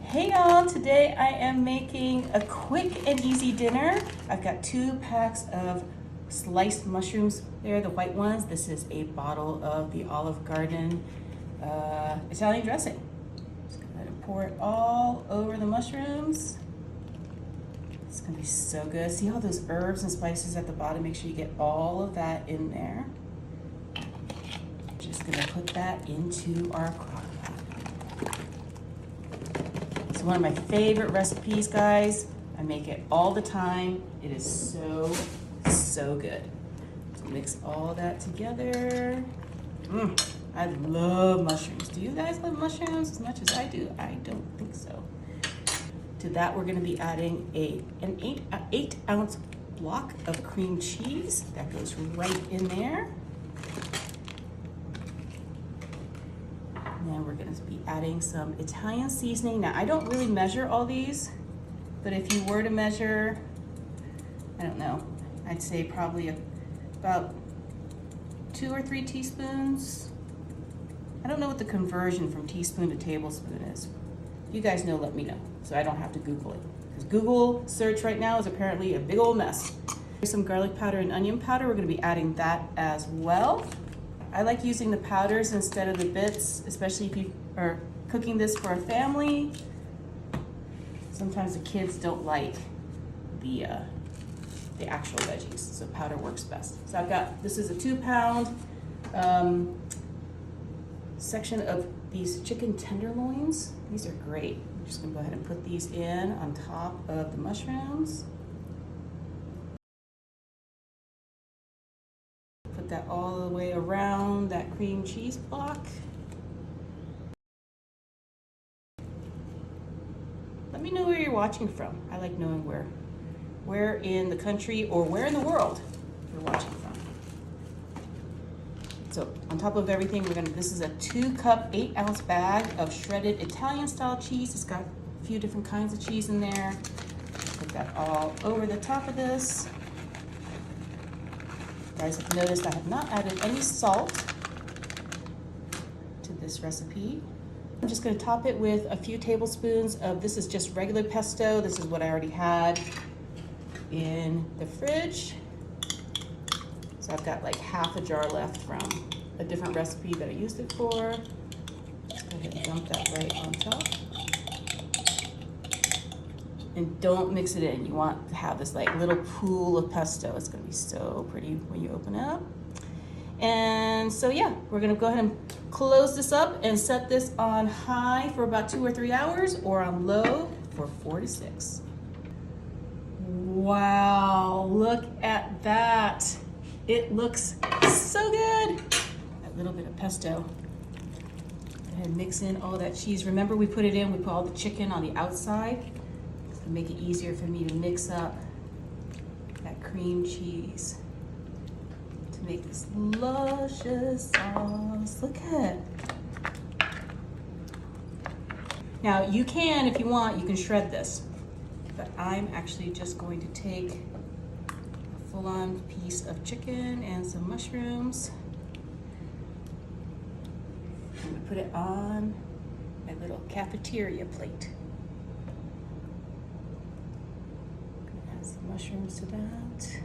Hey y'all, today I am making a quick and easy dinner. I've got 2 packs of sliced mushrooms. They're the white ones. This is a bottle of the Olive Garden Italian dressing. Just go ahead and pour it all over the mushrooms. It's gonna be so good. See all those herbs and spices at the bottom? Make sure you get all of that in there. Just gonna put that into our crock pot. It's one of my favorite recipes, guys. I make it all the time. It is so good. So mix all that together. I love mushrooms. Do you guys love mushrooms as much as I do? I don't think so. To that, we're gonna be adding an 8-ounce block of cream cheese. That goes right in there. And then we're gonna be adding some Italian seasoning. Now, I don't really measure all these, but if you were to measure, I don't know, I'd say probably about 2 or 3 teaspoons. I don't know what the conversion from teaspoon to tablespoon is. If you guys know, let me know, so I don't have to Google it. Because Google search right now is apparently a big old mess. Here's some garlic powder and onion powder. We're gonna be adding that as well. I like using the powders instead of the bits, especially if you are cooking this for a family. Sometimes the kids don't like the actual veggies, so powder works best. So I've got, this is a 2-pound section of these chicken tenderloins. These are great. I'm just gonna go ahead and put these in on top of the mushrooms. Put that all the way around that cream cheese block. Let me know where you're watching from. I like knowing where in the country or where in the world you're watching from. So on top of everything, this is a 2-cup, 8-ounce bag of shredded Italian style cheese. It's got a few different kinds of cheese in there. Put that all over the top of this. You guys have noticed I have not added any salt to this recipe. I'm just gonna top it with a few tablespoons of, this is just regular pesto. This is what I already had in the fridge. So I've got like half a jar left from a different recipe that I used it for. Just go ahead and dump that right on top. And don't mix it in. You want to have this like little pool of pesto. It's gonna be so pretty when you open it up. And so yeah, we're gonna go ahead and close this up and set this on high for about 2 or 3 hours, or on low for 4 to 6. Wow, look at that. It looks so good. That little bit of pesto. Go ahead and mix in all that cheese. Remember, we put all the chicken on the outside to make it easier for me to mix up that cream cheese to make this luscious sauce. Look at it. Now, you can, if you want, you can shred this, but I'm actually just going to take a full-on piece of chicken and some mushrooms. I'm gonna put it on my little cafeteria plate. Gonna add some mushrooms to that.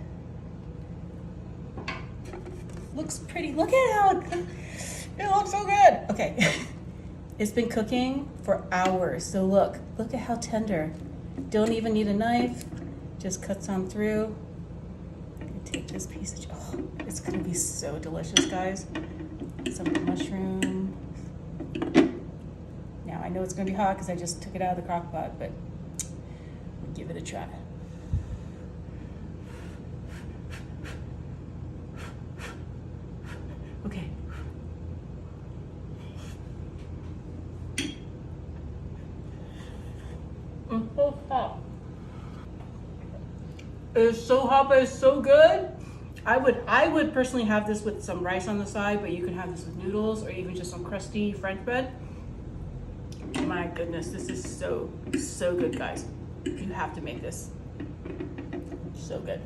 Looks pretty. Look at how it looks so good. Okay, it's been cooking for hours, so look at how tender. Don't even need a knife, just cuts on through. I'm gonna take this piece of, oh, it's gonna be so delicious, guys. Some of the mushroom. Now, I know it's gonna be hot because I just took it out of the crock pot, but we'll give it a try. Okay. It's so hot. It's so hot, but it's so good. I would personally have this with some rice on the side, but you can have this with noodles or even just some crusty French bread. My goodness, this is so good, guys. You have to make this. So good.